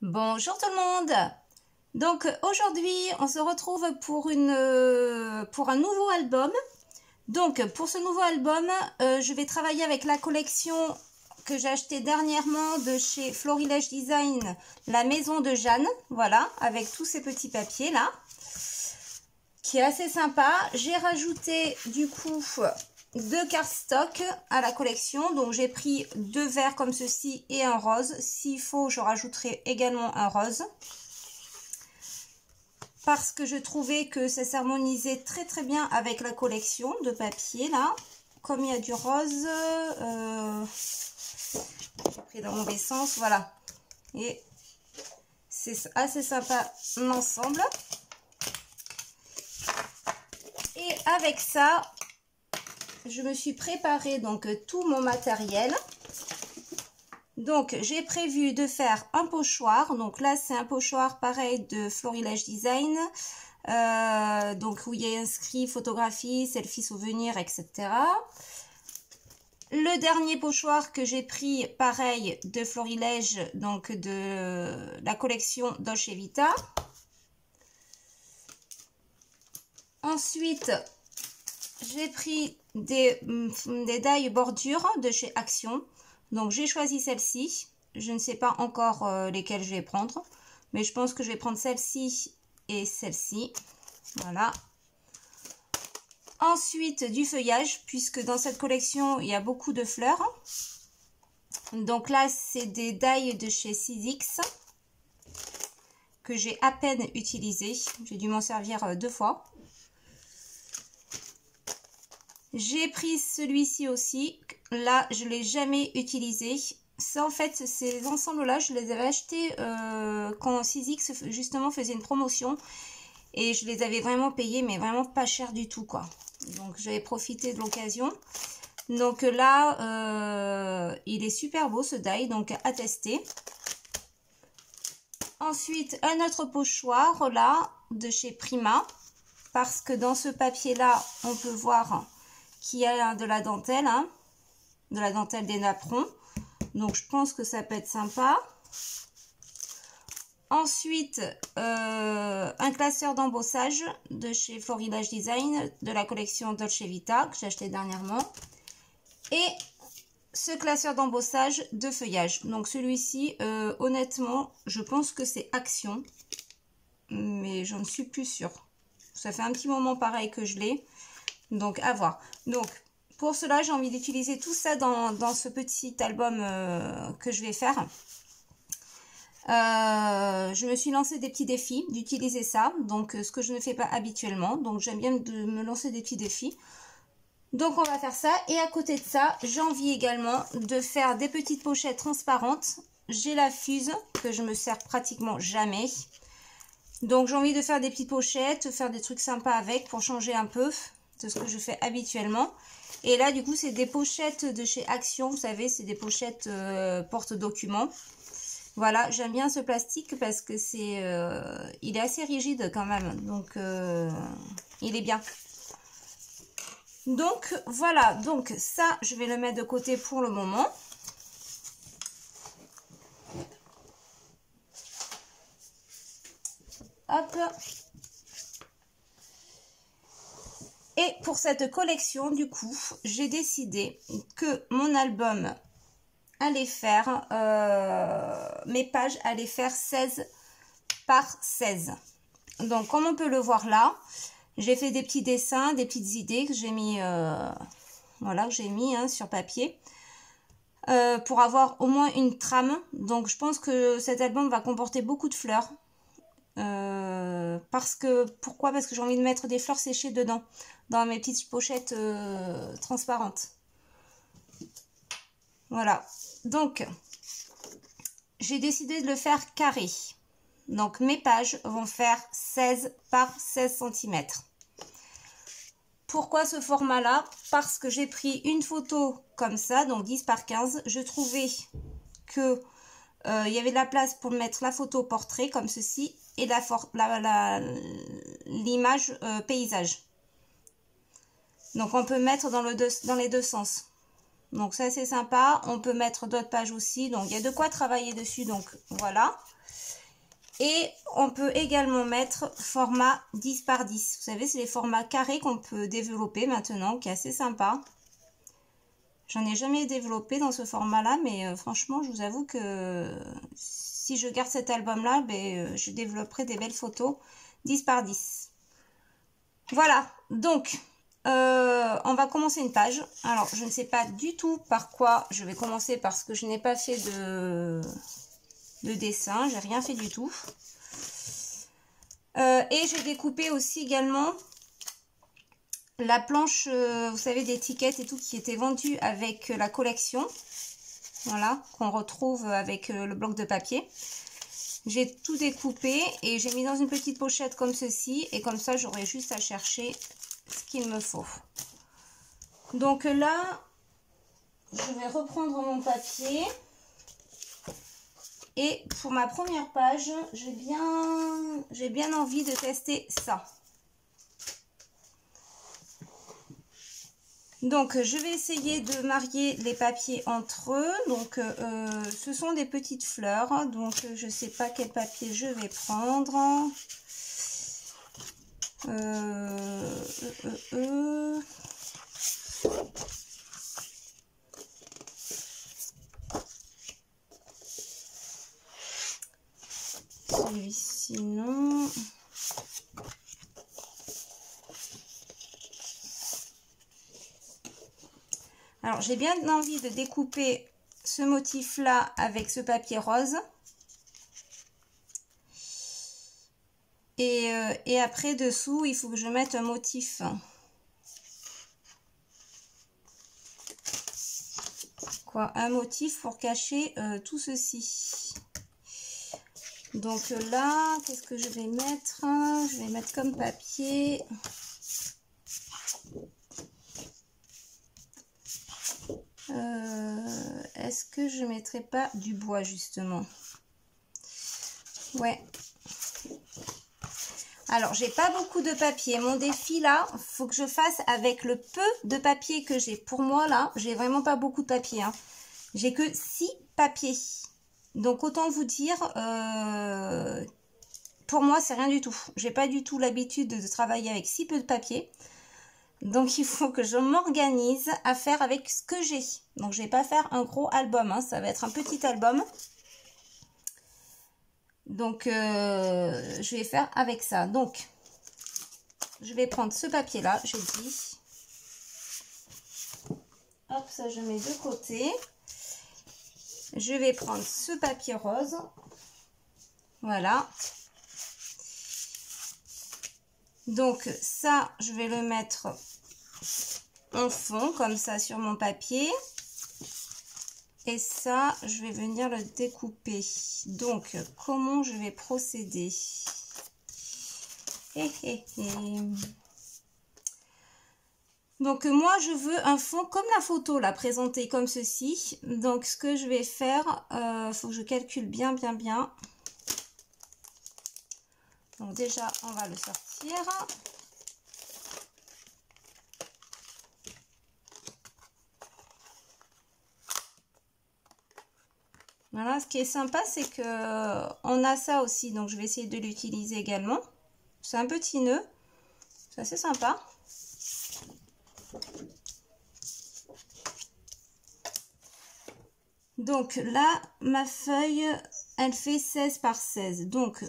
Bonjour tout le monde. Donc aujourd'hui on se retrouve pour un nouveau album. Donc pour ce nouveau album je vais travailler avec la collection que j'ai acheté dernièrement de chez Florilège Design, la maison de Jeanne. Voilà, avec tous ces petits papiers là, qui est assez sympa. J'ai rajouté du coup 2 cardstock à la collection, donc j'ai pris 2 verts comme ceci et un rose. S'il faut, je rajouterai également un rose parce que je trouvais que ça s'harmonisait très bien avec la collection de papier là. Comme il y a du rose, j'ai pris dans le mauvais sens, voilà, et c'est assez sympa l'ensemble. Et avec ça, je me suis préparé donc tout mon matériel. Donc j'ai prévu de faire un pochoir. Donc là c'est un pochoir pareil de Florilège Design, donc où il y a inscrit photographie, selfie, souvenir, etc. Le dernier pochoir que j'ai pris pareil de Florilège, donc de la collection Dolce Vita. Ensuite j'ai pris des die bordures de chez Action. Donc j'ai choisi celle-ci. Je ne sais pas encore lesquelles je vais prendre, mais je pense que je vais prendre celle-ci et celle-ci. Voilà. Ensuite du feuillage, puisque dans cette collection il y a beaucoup de fleurs. Donc là c'est des die de chez Sizzix que j'ai à peine utilisé. J'ai dû m'en servir 2 fois. J'ai pris celui-ci aussi. Là, je ne l'ai jamais utilisé. Ça, en fait, ces ensembles-là, je les avais achetés quand Sizzix, justement, faisait une promotion. Et je les avais vraiment payés, mais vraiment pas cher du tout, quoi. Donc, j'avais profité de l'occasion. Donc là, il est super beau, ce die, donc à tester. Ensuite, un autre pochoir, là, de chez Prima. Parce que dans ce papier-là, on peut voir qu'il y a de la dentelle, hein, de la dentelle des napperons. Donc je pense que ça peut être sympa. Ensuite, un classeur d'embossage de chez Florilège Design, de la collection Dolce Vita, que j'ai acheté dernièrement. Et ce classeur d'embossage de feuillage. Donc celui-ci, honnêtement, je pense que c'est Action. Mais je ne suis plus sûre. Ça fait un petit moment pareil que je l'ai. Donc à voir. Donc pour cela j'ai envie d'utiliser tout ça dans ce petit album que je vais faire. Je me suis lancé des petits défis d'utiliser ça. Donc ce que je ne fais pas habituellement. Donc j'aime bien de me lancer des petits défis. Donc on va faire ça. Et à côté de ça, j'ai envie également de faire des petites pochettes transparentes. J'ai la Fuse que je me sers pratiquement jamais. Donc j'ai envie de faire des petites pochettes, faire des trucs sympas avec pour changer un peu de ce que je fais habituellement. Et là du coup c'est des pochettes de chez Action, vous savez, c'est des pochettes porte-documents. Voilà, j'aime bien ce plastique parce que c'est il est assez rigide quand même, donc il est bien. Donc voilà, donc ça je vais le mettre de côté pour le moment. Hop. Et pour cette collection, du coup, j'ai décidé que mon album allait faire, mes pages allaient faire 16 par 16. Donc, comme on peut le voir là, j'ai fait des petits dessins, des petites idées que j'ai mis, voilà, que j'ai mis hein, sur papier. Pour avoir au moins une trame. Donc, je pense que cet album va comporter beaucoup de fleurs. Pourquoi? Parce que j'ai envie de mettre des fleurs séchées dedans, dans mes petites pochettes transparentes. Voilà, donc j'ai décidé de le faire carré. Donc mes pages vont faire 16 par 16 cm. Pourquoi ce format là? Parce que j'ai pris une photo comme ça, donc 10 par 15. Je trouvais que il y avait de la place pour mettre la photo portrait comme ceci et l'image paysage. Donc on peut mettre dans les deux sens. Donc ça c'est sympa. On peut mettre d'autres pages aussi. Donc il y a de quoi travailler dessus. Donc voilà. Et on peut également mettre format 10 par 10. Vous savez, c'est les formats carrés qu'on peut développer maintenant, qui est assez sympa. J'en ai jamais développé dans ce format-là, mais franchement, je vous avoue que si je garde cet album-là, ben, je développerai des belles photos 10 par 10. Voilà, donc on va commencer une page. Alors, je ne sais pas du tout par quoi je vais commencer parce que je n'ai pas fait de dessin, j'ai rien fait du tout. Et j'ai découpé aussi également la planche, vous savez, d'étiquettes et tout qui était vendue avec la collection. Voilà, qu'on retrouve avec le bloc de papier. J'ai tout découpé et j'ai mis dans une petite pochette comme ceci. Et comme ça, j'aurai juste à chercher ce qu'il me faut. Donc là, je vais reprendre mon papier. Et pour ma première page, j'ai bien envie de tester ça. Donc, je vais essayer de marier les papiers entre eux. Donc, ce sont des petites fleurs. Donc, je ne sais pas quel papier je vais prendre. Celui-ci, non. Alors, j'ai bien envie de découper ce motif-là avec ce papier rose. Et après, dessous, il faut que je mette un motif. Quoi, un motif pour cacher tout ceci. Donc là, qu'est-ce que je vais mettre? Je vais mettre comme papier. Est-ce que je ne mettrai pas du bois justement? Ouais. Alors, j'ai pas beaucoup de papier. Mon défi là, faut que je fasse avec le peu de papier que j'ai. Pour moi là, j'ai vraiment pas beaucoup de papier. Hein. J'ai que 6 papiers. Donc, autant vous dire, pour moi, c'est rien du tout. J'ai pas du tout l'habitude de travailler avec si peu de papier. Donc, il faut que je m'organise à faire avec ce que j'ai. Donc, je vais pas faire un gros album. Hein. Ça va être un petit album. Donc, je vais faire avec ça. Donc, je vais prendre ce papier-là, j'ai dit. Hop, ça, je mets de côté. Je vais prendre ce papier rose. Voilà. Donc, ça, je vais le mettre en fond, comme ça, sur mon papier. Et ça, je vais venir le découper. Donc, comment je vais procéder? Donc, moi, je veux un fond comme la photo, là, présentée comme ceci. Donc, ce que je vais faire, faut que je calcule bien. Donc, déjà, on va le sortir. Voilà, ce qui est sympa, c'est que on a ça aussi, donc je vais essayer de l'utiliser également. C'est un petit nœud, c'est assez sympa. Donc là, ma feuille, elle fait 16 par 16. Donc,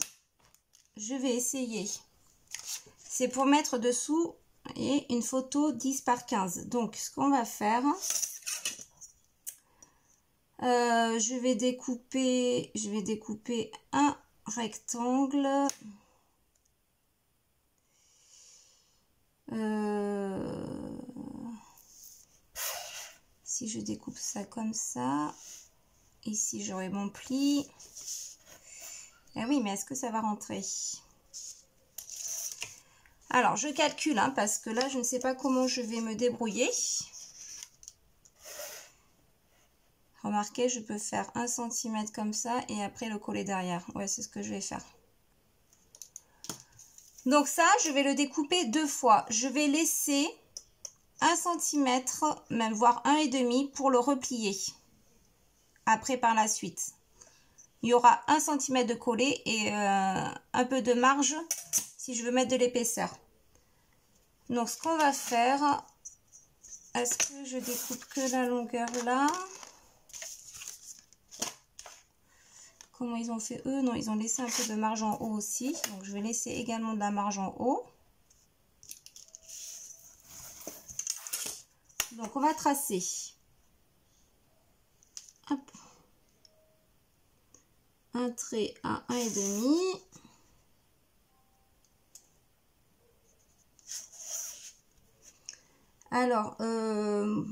je vais essayer. C'est pour mettre dessous et une photo 10 par 15. Donc, ce qu'on va faire... je vais découper un rectangle. Si je découpe ça comme ça, ici j'aurai mon pli. Eh oui, mais est-ce que ça va rentrer? Alors, je calcule, hein, parce que là, je ne sais pas comment je vais me débrouiller. Remarquez, je peux faire 1 cm comme ça et après le coller derrière. Ouais, c'est ce que je vais faire. Donc ça, je vais le découper 2 fois. Je vais laisser 1 cm, même voire 1,5 pour le replier. Après, par la suite, il y aura 1 cm de collé et un peu de marge si je veux mettre de l'épaisseur. Donc, ce qu'on va faire, est-ce que je découpe que la longueur là? Comment ils ont fait eux? Non, ils ont laissé un peu de marge en haut aussi. Donc, je vais laisser également de la marge en haut. Donc, on va tracer. Hop. Un trait à 1,5. Alors,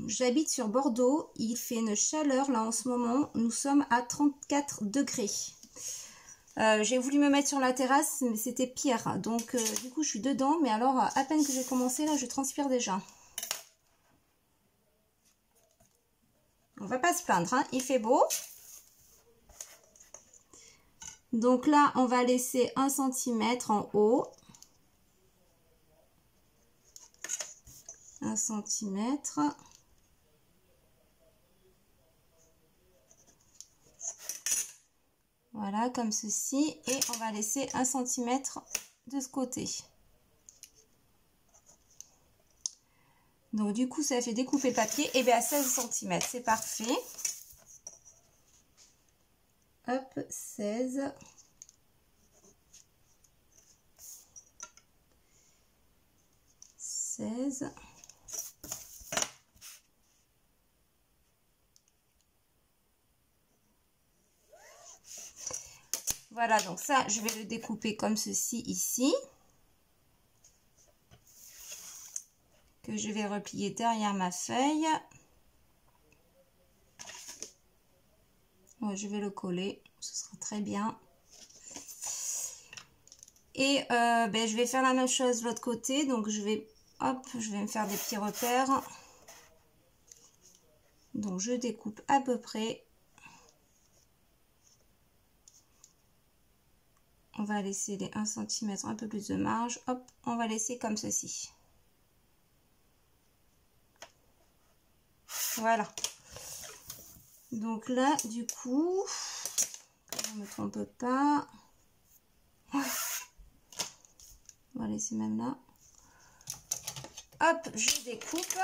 j'habite sur Bordeaux. Il fait une chaleur là en ce moment. Nous sommes à 34 degrés. J'ai voulu me mettre sur la terrasse, mais c'était pire. Donc, du coup, je suis dedans. Mais alors, à peine que j'ai commencé, là, je transpire déjà. On va pas se plaindre, hein. Il fait beau. Donc là, on va laisser 1 cm en haut. 1 cm. Voilà, comme ceci. Et on va laisser 1 cm de ce côté. Donc du coup, ça fait découper le papier. Et bien à 16 cm, c'est parfait. Hop, 16. Voilà, donc ça, je vais le découper comme ceci ici. Que je vais replier derrière ma feuille. Bon, je vais le coller, ce sera très bien. Et je vais faire la même chose de l'autre côté. Donc je vais, hop, je vais me faire des petits repères. Donc je découpe à peu près. On va laisser les 1 cm, un peu plus de marge. Hop, on va laisser comme ceci. Voilà. Donc là, du coup, je ne me trompe pas. On va laisser même là. Hop, je découpe.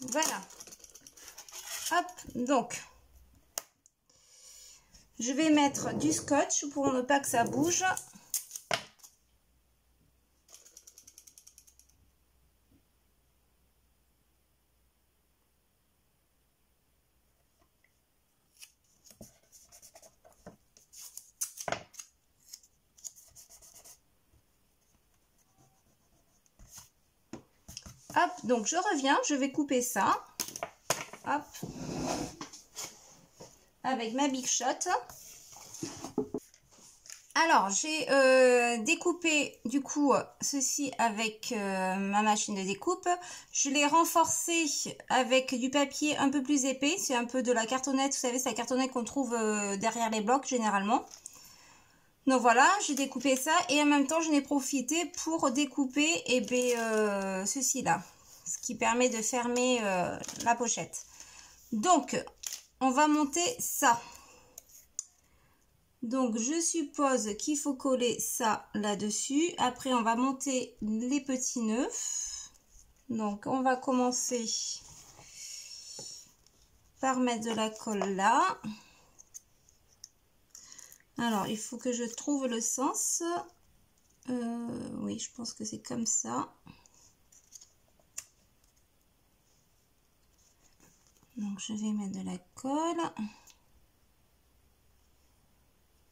Voilà. Hop, donc, je vais mettre du scotch pour ne pas que ça bouge. Hop, donc je reviens, je vais couper ça. Hop. Avec ma Big Shot. Alors, j'ai découpé du coup ceci avec ma machine de découpe. Je l'ai renforcé avec du papier un peu plus épais. C'est un peu de la cartonnette, vous savez, c'est la cartonnette qu'on trouve derrière les blocs généralement. Donc voilà, j'ai découpé ça et en même temps, j'en ai profité pour découper ceci là. Ce qui permet de fermer la pochette. Donc, on va monter ça. Donc, je suppose qu'il faut coller ça là-dessus. Après, on va monter les petits nœuds. Donc, on va commencer par mettre de la colle là. Alors, il faut que je trouve le sens. Oui, je pense que c'est comme ça. Donc, je vais mettre de la colle.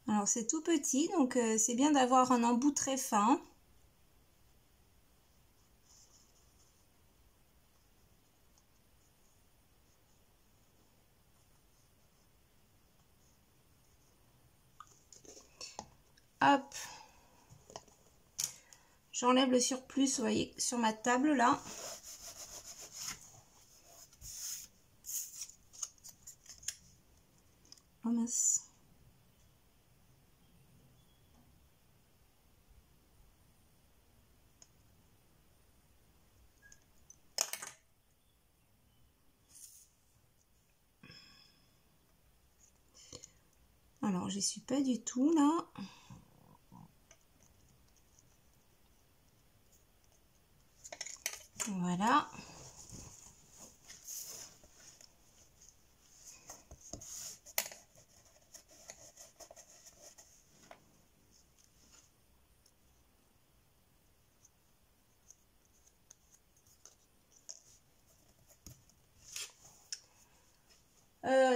Alors, Alors c'est tout petit, donc c'est bien d'avoir un embout très fin. Hop, j'enlève le surplus, vous voyez, sur ma table là. Oh mince. Alors, j'y suis pas du tout là. Voilà.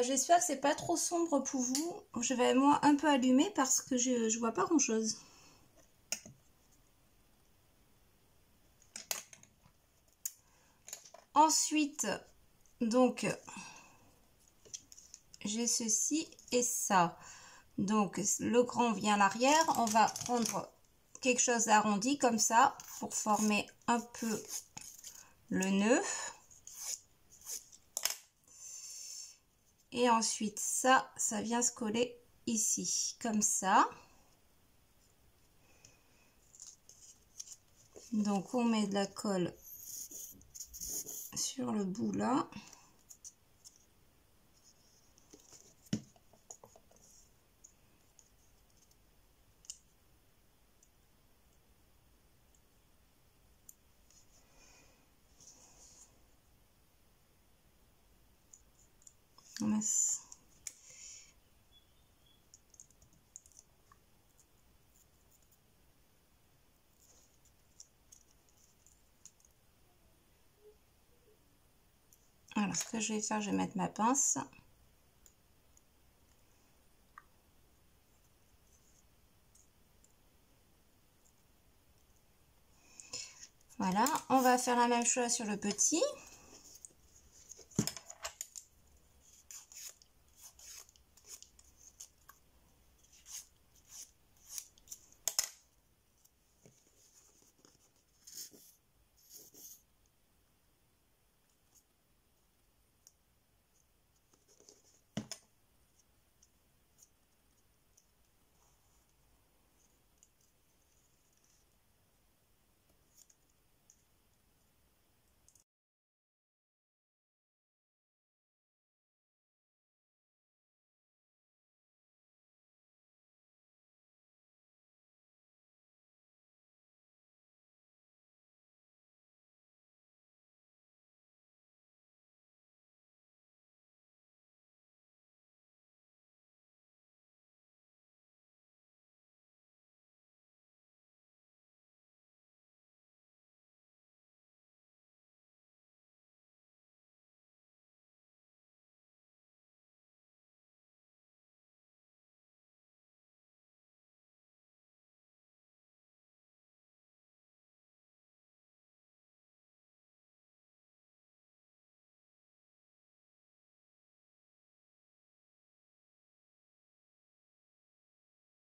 J'espère que c'est pas trop sombre pour vous. Je vais moi un peu allumer parce que je vois pas grand chose. Ensuite, donc, j'ai ceci et ça. Donc, le grand vient à l'arrière. On va prendre quelque chose d'arrondi comme ça pour former un peu le nœud. Et ensuite, ça vient se coller ici, comme ça. Donc, on met de la colle sur le bout là. Mince. Alors, ce que je vais faire, je vais mettre ma pince. Voilà, on va faire la même chose sur le petit.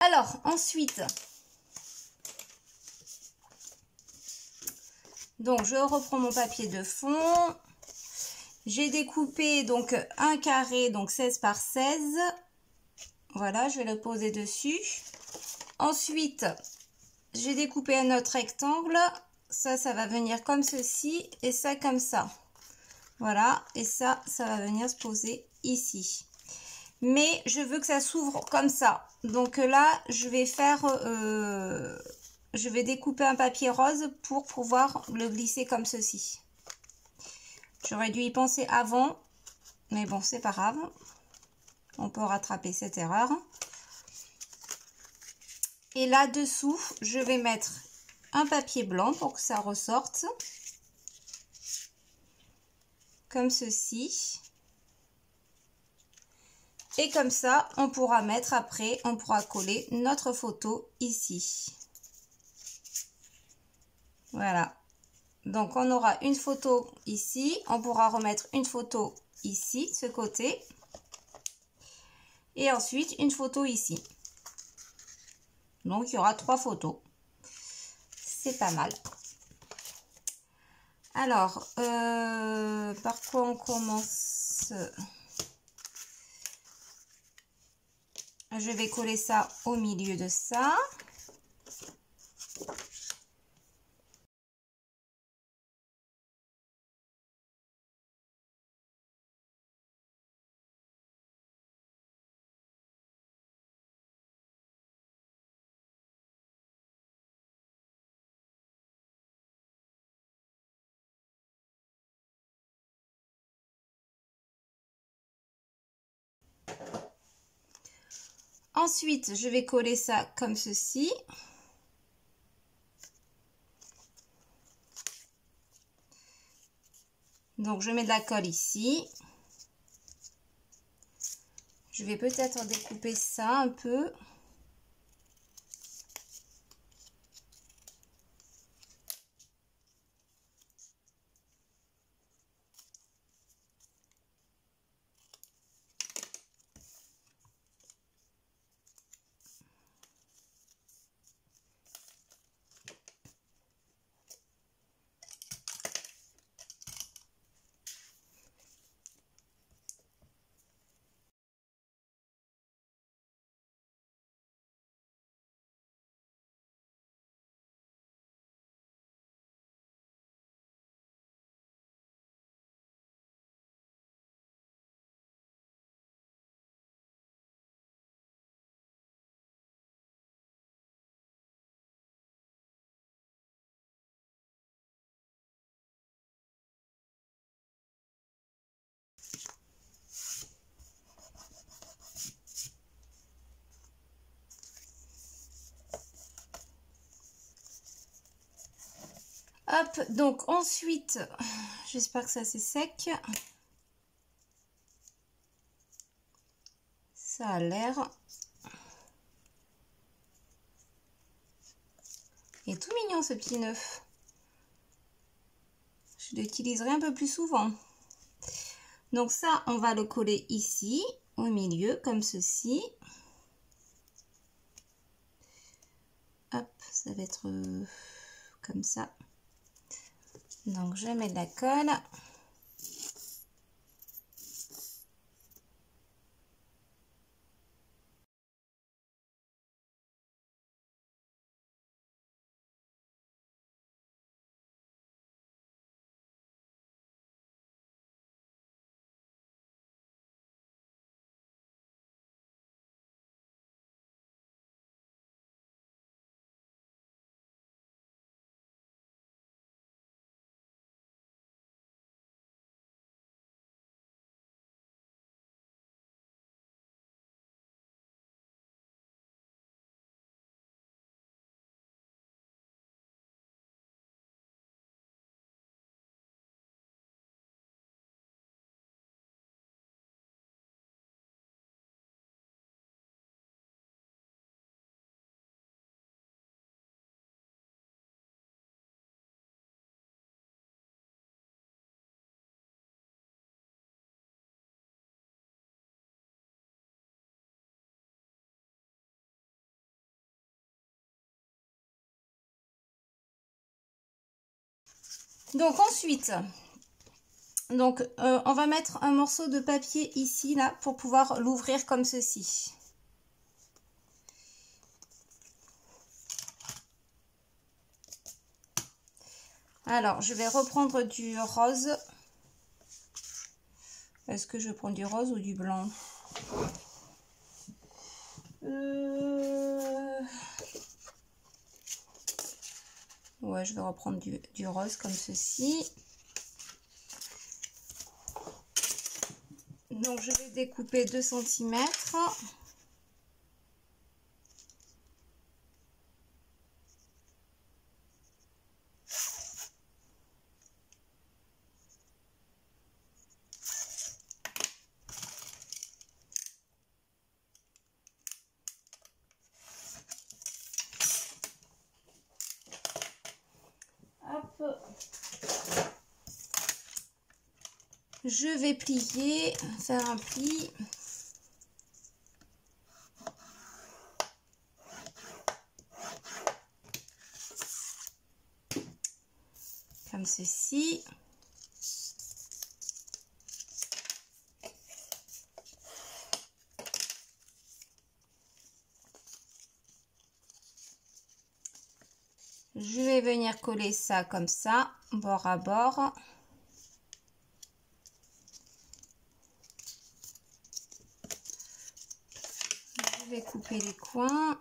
Alors, ensuite, donc je reprends mon papier de fond. J'ai découpé donc un carré, donc 16 par 16. Voilà, je vais le poser dessus. Ensuite, j'ai découpé un autre rectangle. Ça va venir comme ceci et ça comme ça. Voilà, et ça va venir se poser ici. Mais je veux que ça s'ouvre comme ça. Donc là, je vais faire... je vais découper un papier rose pour pouvoir le glisser comme ceci. J'aurais dû y penser avant, mais bon, c'est pas grave. On peut rattraper cette erreur. Et là-dessous, je vais mettre un papier blanc pour que ça ressorte. Comme ceci. Et comme ça, on pourra mettre après, on pourra coller notre photo ici. Voilà. Donc, on aura une photo ici. On pourra remettre une photo ici, de ce côté. Et ensuite, une photo ici. Donc, il y aura 3 photos. C'est pas mal. Alors, par quoi on commence? Je vais coller ça au milieu de ça. Ensuite, je vais coller ça comme ceci. Donc, je mets de la colle ici. Je vais peut-être découper ça un peu. Hop, donc ensuite, j'espère que ça c'est sec. Ça a l'air. Il est tout mignon ce petit neuf. Je l'utiliserai un peu plus souvent. Donc ça, on va le coller ici, au milieu, comme ceci. Hop, ça va être comme ça. Donc je mets de la colle. Donc ensuite, on va mettre un morceau de papier ici, là, pour pouvoir l'ouvrir comme ceci. Alors, je vais reprendre du rose. Est-ce que je prends du rose ou du blanc? Ouais, je vais reprendre du rose comme ceci. Donc, je vais découper 2 cm. je vais plier, faire un pli. Comme ceci. Je vais venir coller ça comme ça, bord à bord. Je vais couper les coins.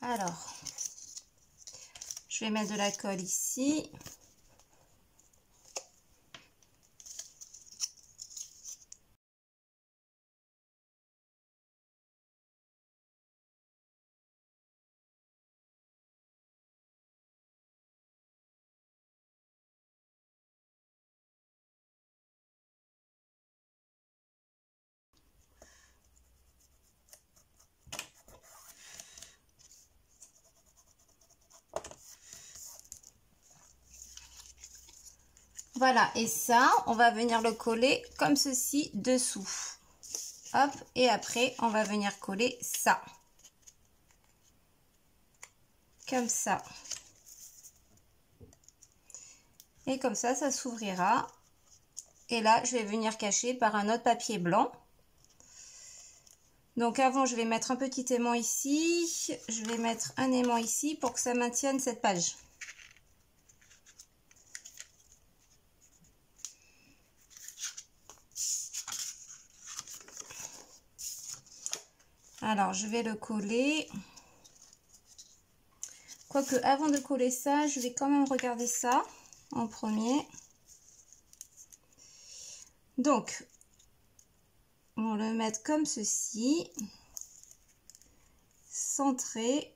Alors, je vais mettre de la colle ici. Voilà, et ça, on va venir le coller comme ceci dessous. Hop, et après, on va venir coller ça. Comme ça. Et comme ça s'ouvrira. Et là, je vais venir cacher par un autre papier blanc. Donc avant, je vais mettre un petit aimant ici. Je vais mettre un aimant ici pour que ça maintienne cette page. Alors, je vais le coller. Quoique, avant de coller ça, je vais quand même regarder ça en premier. Donc, on va le mettre comme ceci. Centré.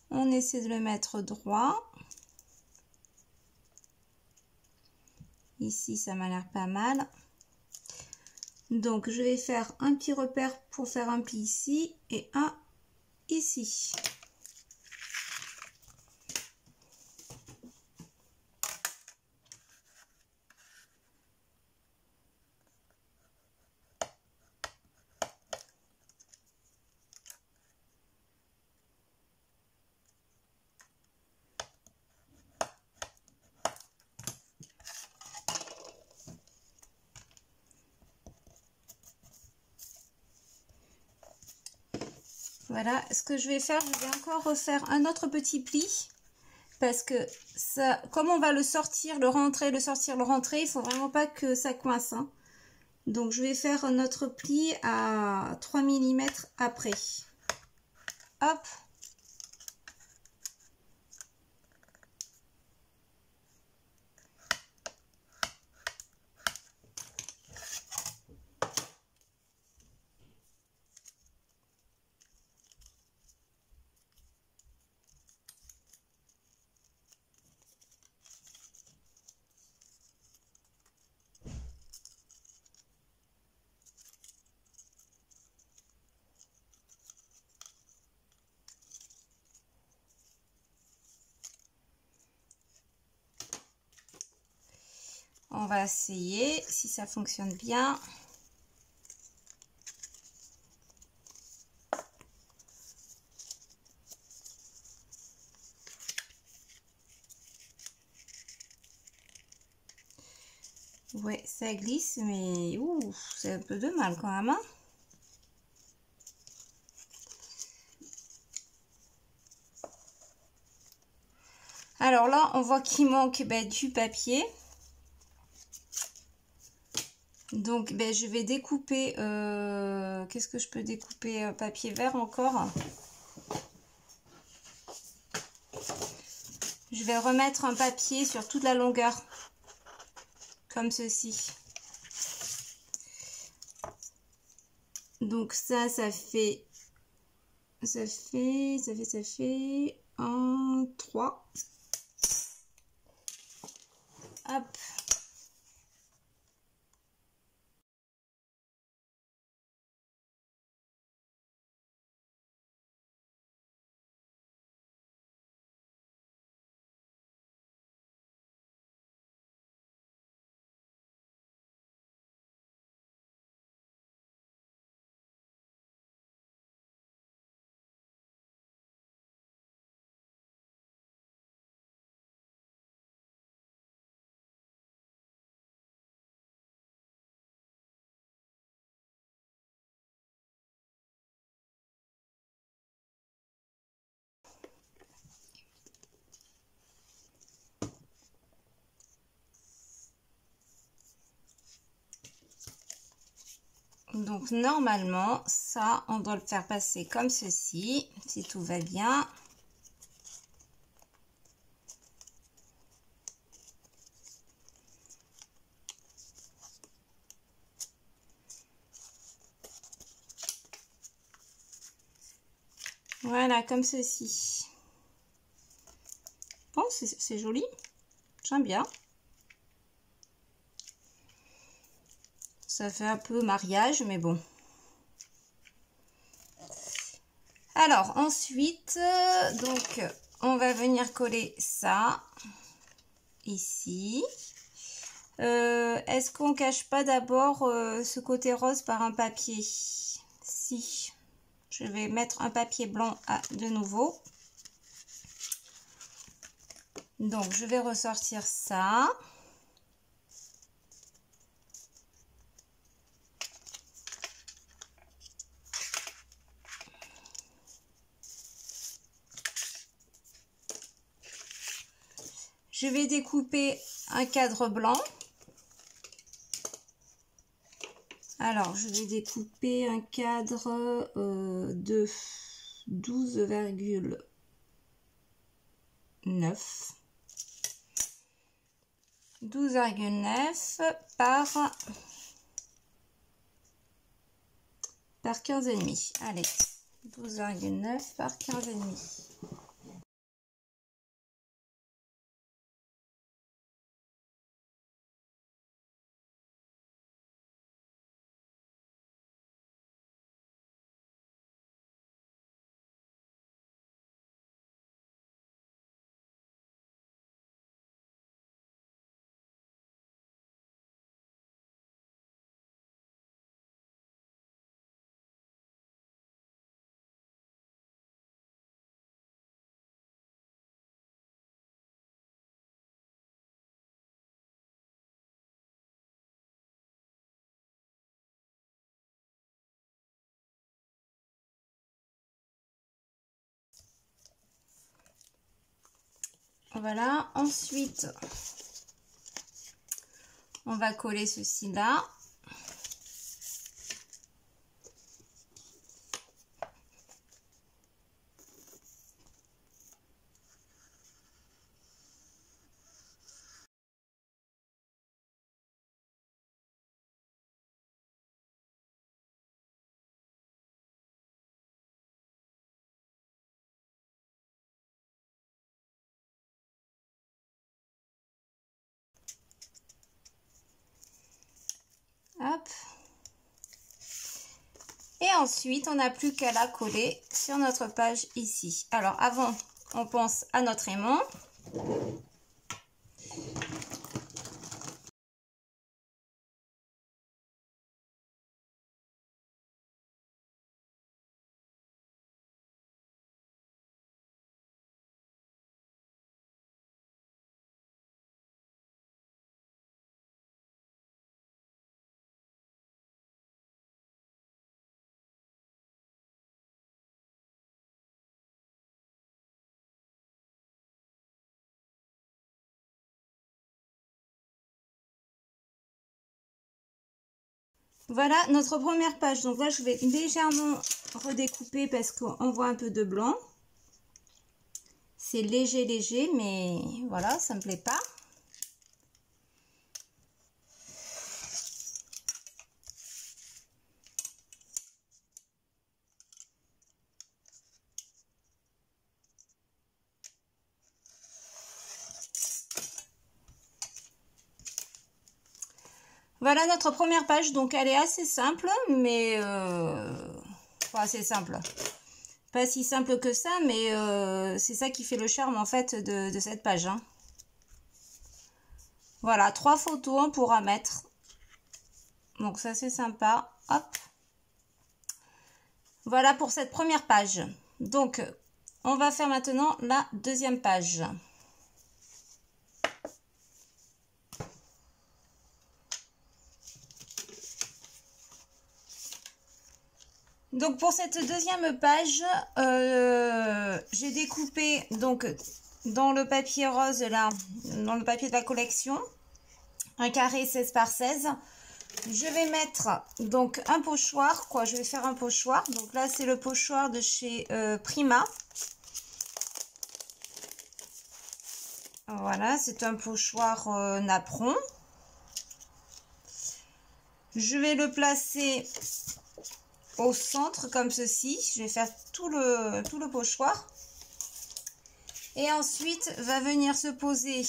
On essaie de le mettre droit. Ici, ça m'a l'air pas mal. Donc, je vais faire un petit repère pour faire un pli ici et un ici. Voilà, ce que je vais faire, je vais encore refaire un autre petit pli. Parce que ça, comme on va le sortir, le rentrer, le sortir, le rentrer, il faut vraiment pas que ça coince. Hein. Donc je vais faire notre pli à 3 mm après. Hop. On va essayer si ça fonctionne bien. Ouais, ça glisse, mais c'est un peu de mal quand même. Hein. Alors là, on voit qu'il manque du papier. Donc, je vais découper... Qu'est-ce que je peux découper? Papier vert encore. Je vais remettre un papier sur toute la longueur. Comme ceci. Donc ça fait... Ça fait 1, 3. Hop. Donc normalement, ça, on doit le faire passer comme ceci, si tout va bien. Voilà, comme ceci. Bon, c'est joli. J'aime bien. Ça fait un peu mariage, mais bon. Alors, ensuite, donc, on va venir coller ça. Ici. Est-ce qu'on cache pas d'abord ce côté rose par un papier? Si. Je vais mettre un papier blanc de nouveau. Donc, je vais ressortir ça. Je vais découper un cadre blanc. Alors, je vais découper un cadre de 12,9 par 15,5. Allez, 12,9 par 15,5. Voilà, ensuite, on va coller ceci là. Hop. Et ensuite, on n'a plus qu'à la coller sur notre page ici. Alors, avant, on pense à notre aimant. Voilà notre première page. Donc là, je vais légèrement redécouper parce qu'on voit un peu de blanc. C'est léger, léger, mais voilà, ça me plaît pas. Voilà notre première page, donc elle est assez simple, mais pas assez simple. Pas si simple que ça, mais c'est ça qui fait le charme en fait de cette page. Hein. Voilà, 3 photos, on pourra mettre. Donc ça c'est sympa. Hop. Voilà pour cette première page. Donc on va faire maintenant la deuxième page. Donc pour cette deuxième page, j'ai découpé donc dans le papier rose là, dans le papier de la collection, un carré 16 par 16. Je vais mettre donc un pochoir, quoi. Je vais faire un pochoir. Donc là c'est le pochoir de chez Prima. Voilà, c'est un pochoir napperon. Je vais le placer au centre comme ceci. Je vais faire tout le pochoir. Et ensuite va venir se poser,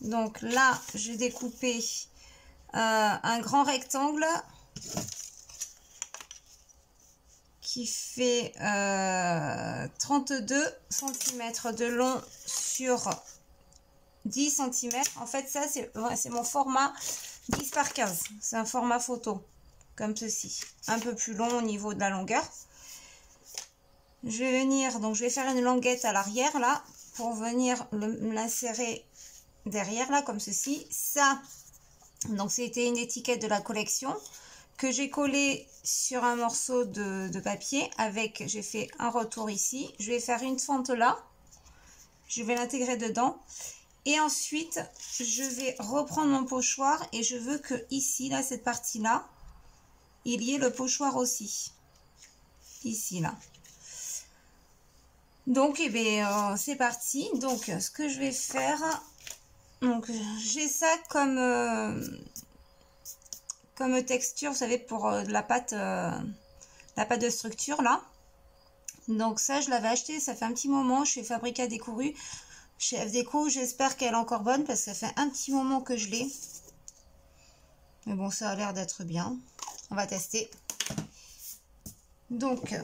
donc là j'ai découpé un grand rectangle qui fait 32 cm de long sur 10 cm. En fait ça c'est mon format 10 par 15, c'est un format photo comme ceci, un peu plus long au niveau de la longueur. Je vais venir, donc je vais faire une languette à l'arrière là pour venir l'insérer derrière là comme ceci. Ça, donc c'était une étiquette de la collection que j'ai collé sur un morceau de papier avec, j'ai fait un retour ici. Je vais faire une fente là, je vais l'intégrer dedans et ensuite je vais reprendre mon pochoir et je veux que ici là, cette partie là, il y ait le pochoir aussi ici là. Donc, eh bien, c'est parti. Donc, ce que je vais faire, donc j'ai ça comme texture, vous savez, pour la pâte de structure là. Donc ça, je l'avais acheté, ça fait un petit moment. Je suis Fabrica Découru chez FDéco. J'espère qu'elle est encore bonne parce que ça fait un petit moment que je l'ai. Mais bon, ça a l'air d'être bien. On va tester. Donc,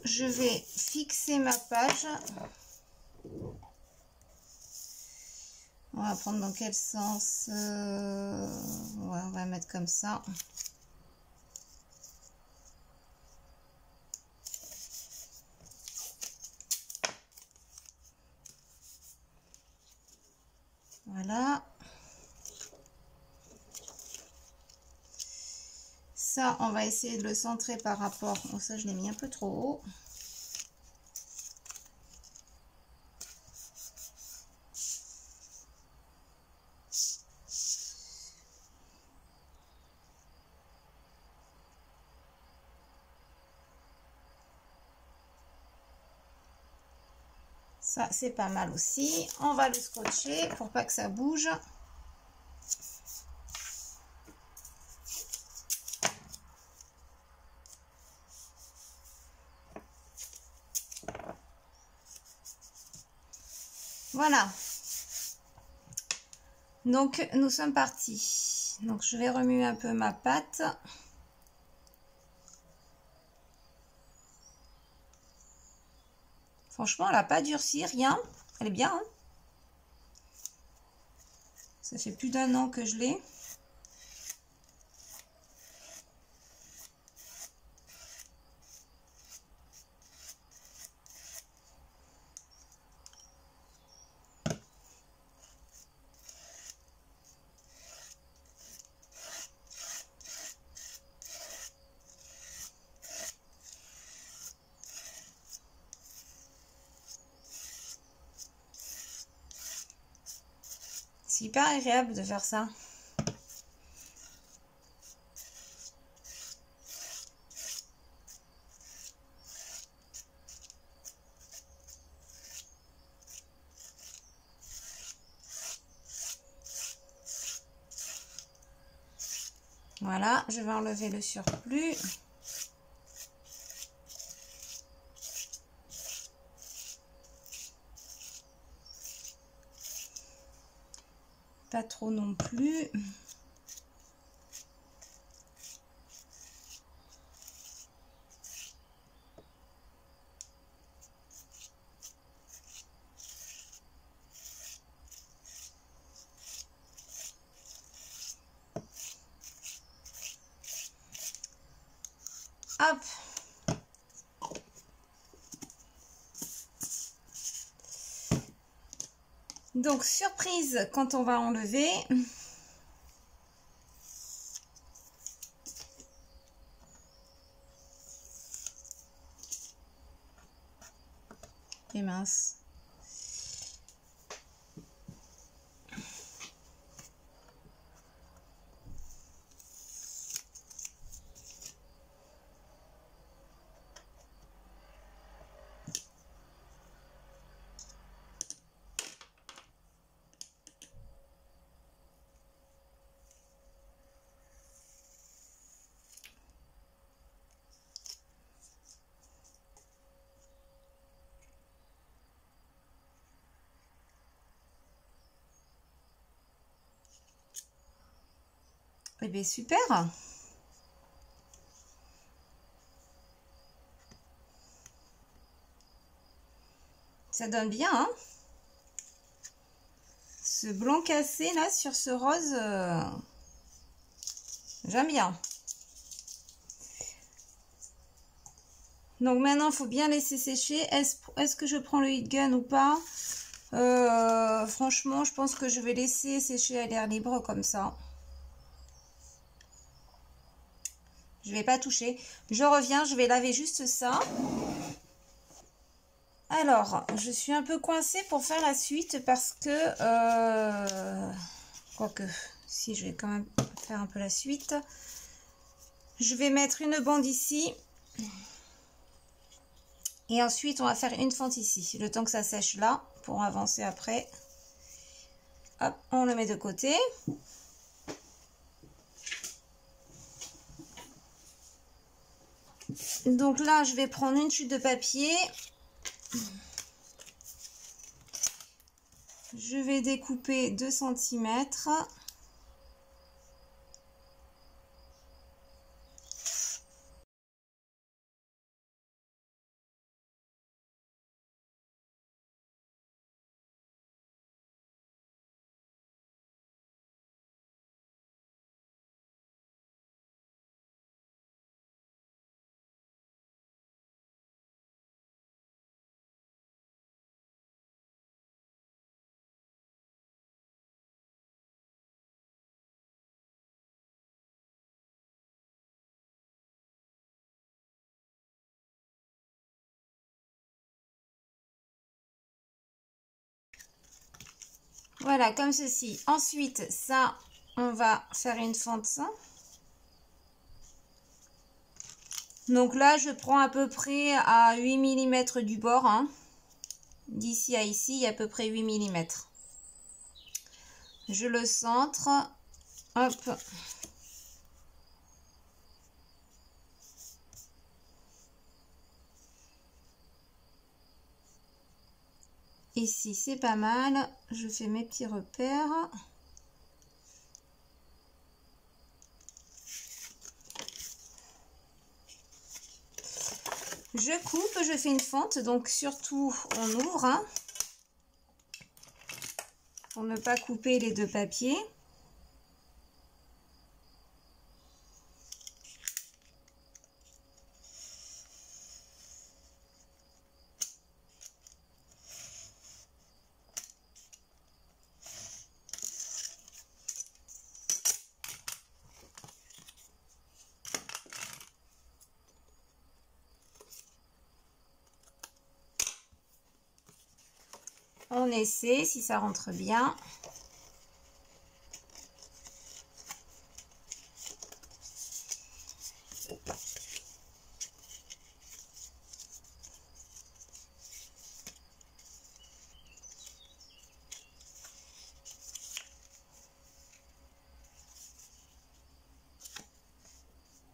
je vais fixer ma page. On va prendre dans quel sens ouais, on va mettre comme ça. Voilà. Ça, on va essayer de le centrer par rapport... Oh, ça, je l'ai mis un peu trop haut. Ça, c'est pas mal aussi. On va le scotcher pour pas que ça bouge. Voilà. Donc, nous sommes partis. Donc, je vais remuer un peu ma pâte. Franchement, elle n'a pas durci, rien. Elle est bien. Hein, ça fait plus d'1 an que je l'ai. C'est hyper agréable de faire ça. Voilà, je vais enlever le surplus. Pas trop non plus. Hop. Donc, surprise quand on va enlever. Et mince. Eh bien, super. Ça donne bien, hein? Ce blanc cassé, là, sur ce rose, j'aime bien. Donc, maintenant, il faut bien laisser sécher. Est-ce que je prends le heat gun ou pas? Franchement, je pense que je vais laisser sécher à l'air libre, comme ça. Je vais pas toucher. Je reviens, je vais laver juste ça. Alors, je suis un peu coincée pour faire la suite parce que... quoique, si, je vais quand même faire un peu la suite. Je vais mettre une bande ici. Et ensuite, on va faire une fente ici. Le temps que ça sèche là, pour avancer après. Hop, on le met de côté. Donc là, je vais prendre une chute de papier. Je vais découper 2 cm. Voilà, comme ceci. Ensuite, ça, on va faire une fente. Donc là, je prends à peu près à 8 mm du bord. Hein. D'ici à ici, il y a à peu près 8 mm. Je le centre. Hop. Ici, c'est pas mal. Je fais mes petits repères. Je coupe, je fais une fente. Donc, surtout, on ouvre. Hein, pour ne pas couper les deux papiers. On essaie si ça rentre bien.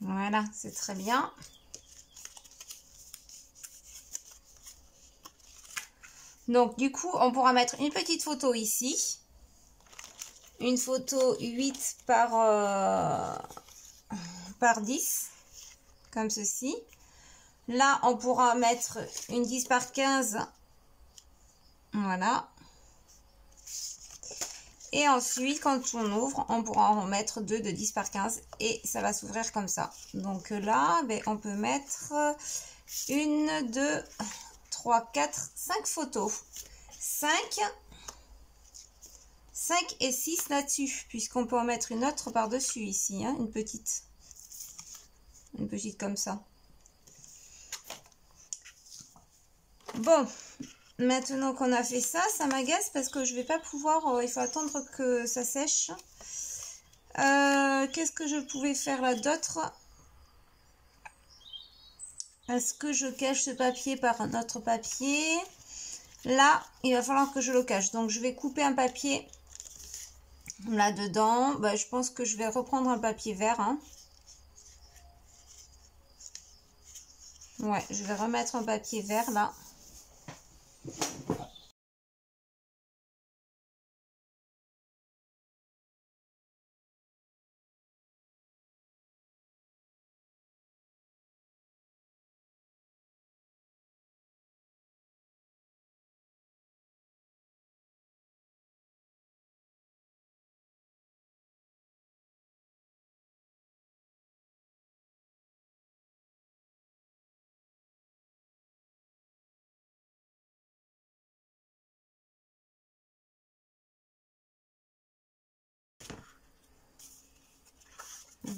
Voilà, c'est très bien. Donc, du coup, on pourra mettre une petite photo ici. Une photo 8 par 10, comme ceci. Là, on pourra mettre une 10 par 15. Voilà. Et ensuite, quand on ouvre, on pourra en mettre deux de 10 par 15 et ça va s'ouvrir comme ça. Donc là, ben, on peut mettre 1, 2, 3, 4, 5 photos. 5 et 6 là-dessus, puisqu'on peut en mettre une autre par-dessus ici, hein, une petite comme ça. Bon, maintenant qu'on a fait ça, ça m'agace parce que je vais pas pouvoir, il faut attendre que ça sèche. Qu'est-ce que je pouvais faire là d'autre? Est-ce que je cache ce papier par un autre papier? Là, il va falloir que je le cache. Donc, je vais couper un papier là-dedans. Bah, je pense que je vais reprendre un papier vert. Hein. Ouais, je vais remettre un papier vert là.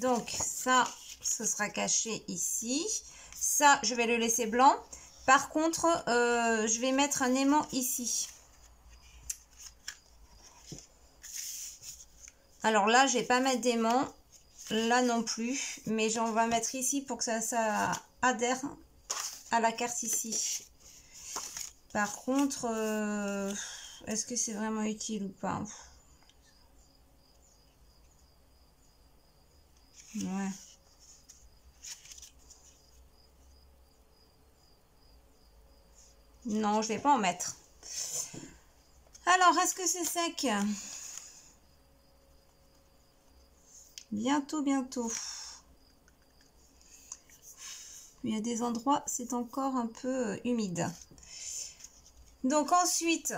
Donc, ça, ce sera caché ici. Ça, je vais le laisser blanc. Par contre, je vais mettre un aimant ici. Alors là, je vais pas mettre d'aimant. Là non plus. Mais j'en vais mettre ici pour que ça adhère à la carte ici. Par contre, est-ce que c'est vraiment utile ou pas? Ouais. Non, je vais pas en mettre. Alors, est-ce que c'est sec? Bientôt, bientôt. Il y a des endroits, c'est encore un peu humide. Donc ensuite,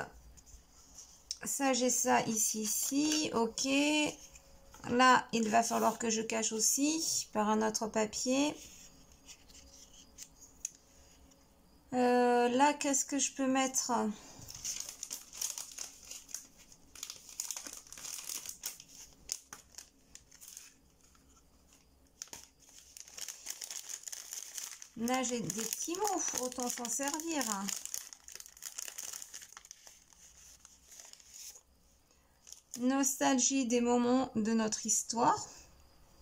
ça, j'ai ça ici. Ok. Là, il va falloir que je cache aussi par un autre papier. Là, qu'est-ce que je peux mettre? Là, j'ai des petits mots, autant s'en servir. Nostalgie des moments de notre histoire.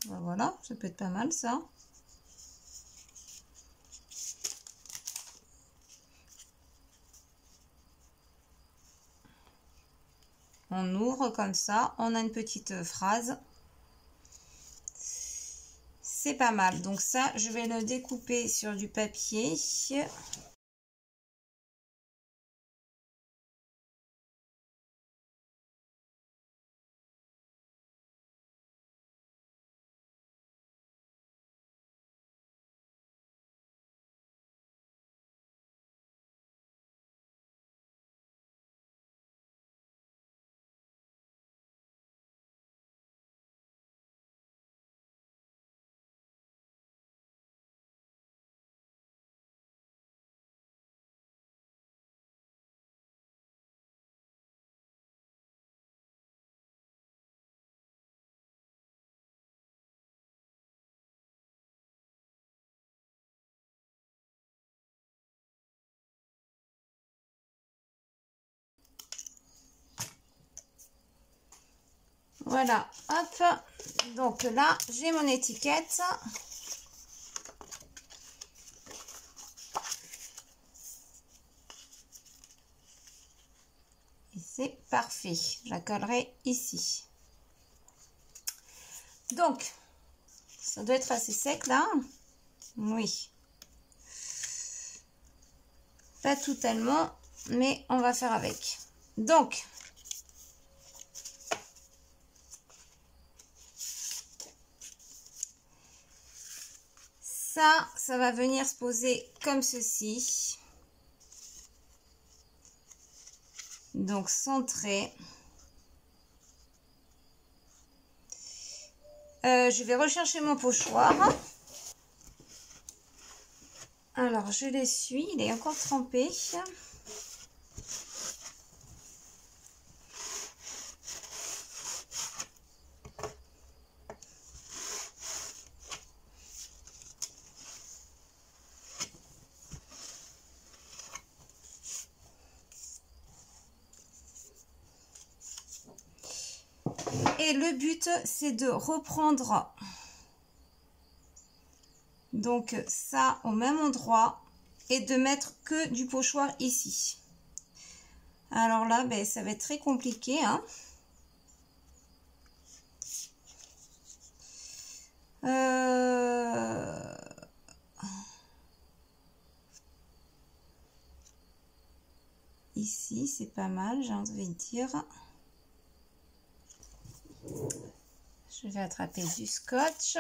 Ben voilà, ça peut être pas mal ça. On ouvre comme ça, on a une petite phrase. C'est pas mal. Donc ça, je vais le découper sur du papier. Voilà, hop. Donc là, j'ai mon étiquette. Et c'est parfait. Je la collerai ici. Donc, Ça doit être assez sec là. Oui. Pas totalement, mais on va faire avec. Donc, ça va venir se poser comme ceci. Donc, centré. Je vais rechercher mon pochoir. Alors, je l'essuie. Il est encore trempé. Et le but, c'est de reprendre donc ça au même endroit et de mettre que du pochoir ici. Alors là, ben, ça va être très compliqué, hein. Ici, c'est pas mal, j'ai envie de dire. Je vais attraper du scotch.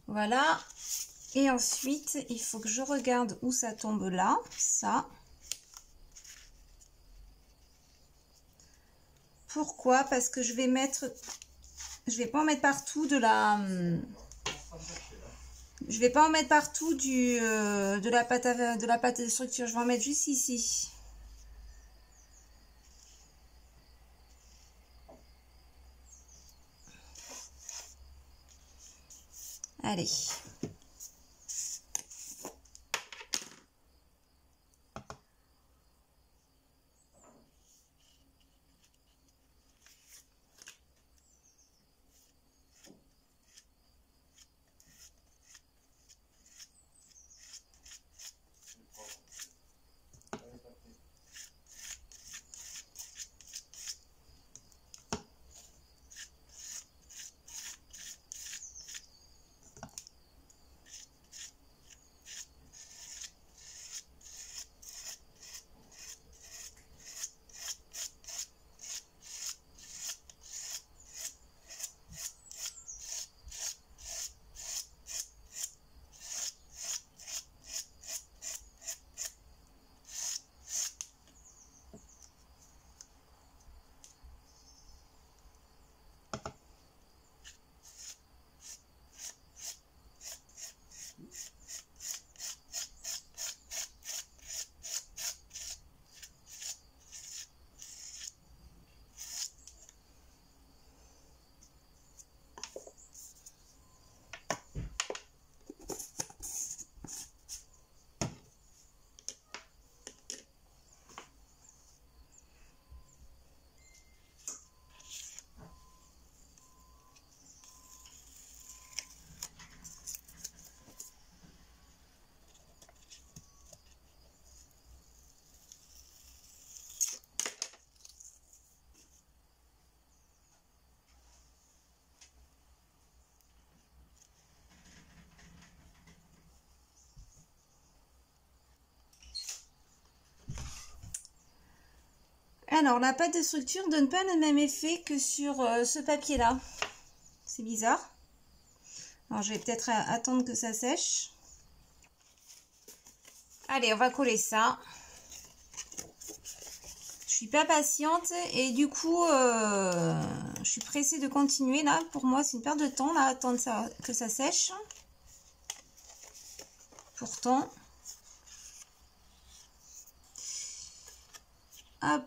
Voilà. Et ensuite, il faut que je regarde où ça tombe là. Ça. Pourquoi? Parce que je vais mettre... Je vais pas en mettre partout de la... Je vais pas en mettre partout de la pâte de structure. Je vais en mettre juste ici. Allez. Alors, la pâte de structure ne donne pas le même effet que sur ce papier-là. C'est bizarre. Alors, je vais peut-être attendre que ça sèche. Allez, on va coller ça. Je suis pas patiente et du coup, je suis pressée de continuer. Là, pour moi, c'est une perte de temps, là, attendre que ça sèche. Pourtant, hop.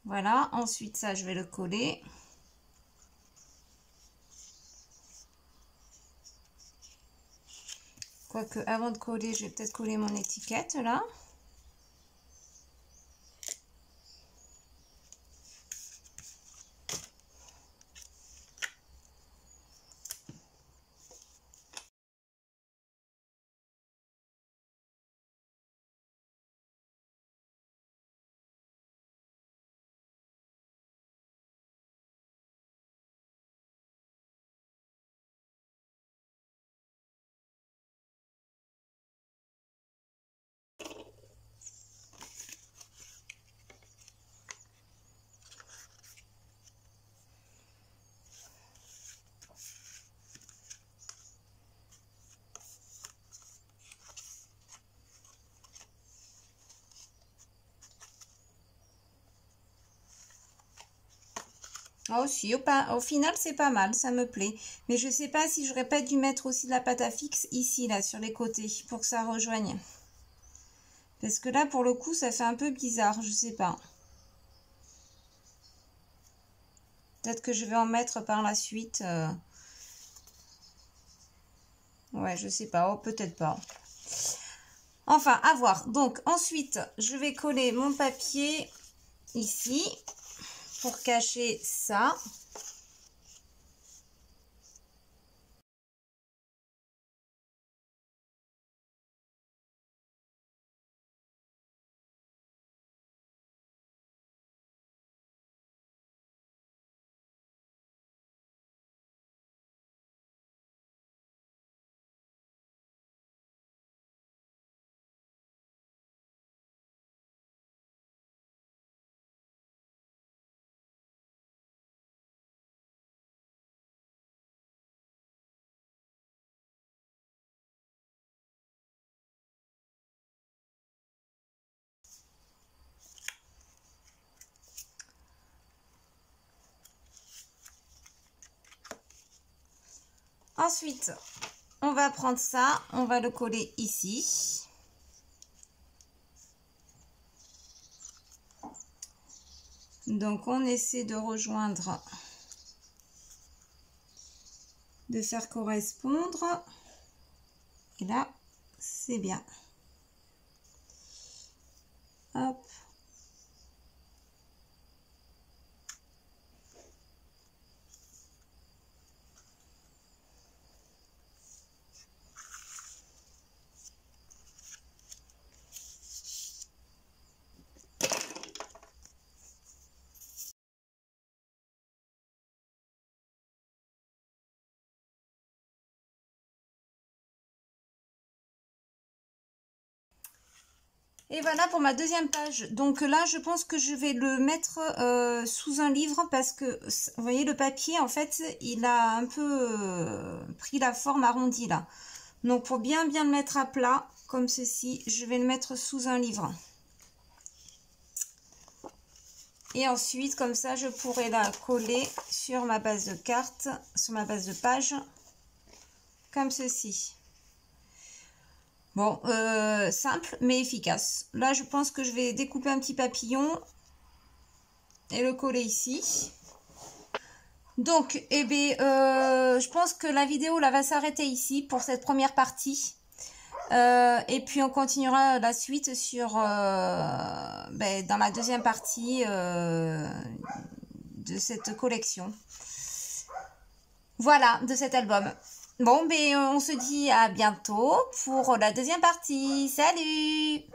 Voilà, ensuite ça, je vais le coller. Quoique, avant de coller, je vais peut-être coller mon étiquette, là. Ah aussi, au final, c'est pas mal, ça me plaît. Mais je sais pas si j'aurais pas dû mettre aussi de la pâte à fixe ici, là, sur les côtés, pour que ça rejoigne. Parce que là, pour le coup, ça fait un peu bizarre, je sais pas. Peut-être que je vais en mettre par la suite. Ouais, je sais pas, oh, peut-être pas. Enfin, à voir. Donc, ensuite, je vais coller mon papier ici pour cacher ça. Ensuite, on va prendre ça, on va le coller ici. Donc, on essaie de rejoindre, de faire correspondre. Et là, c'est bien. Hop. Et voilà pour ma deuxième page. Donc là, je pense que je vais le mettre sous un livre parce que, vous voyez, le papier, en fait, il a un peu pris la forme arrondie là. Donc pour bien le mettre à plat, comme ceci, je vais le mettre sous un livre. Et ensuite, comme ça, je pourrai la coller sur ma base de carte, sur ma base de page, comme ceci. Bon, simple mais efficace. Là, je pense que je vais découper un petit papillon et le coller ici. Donc, eh bien, je pense que la vidéo là va s'arrêter ici pour cette première partie. Et puis, on continuera la suite sur dans la deuxième partie de cette collection. Voilà, de cet album. Bon, ben, on se dit à bientôt pour la deuxième partie. Salut!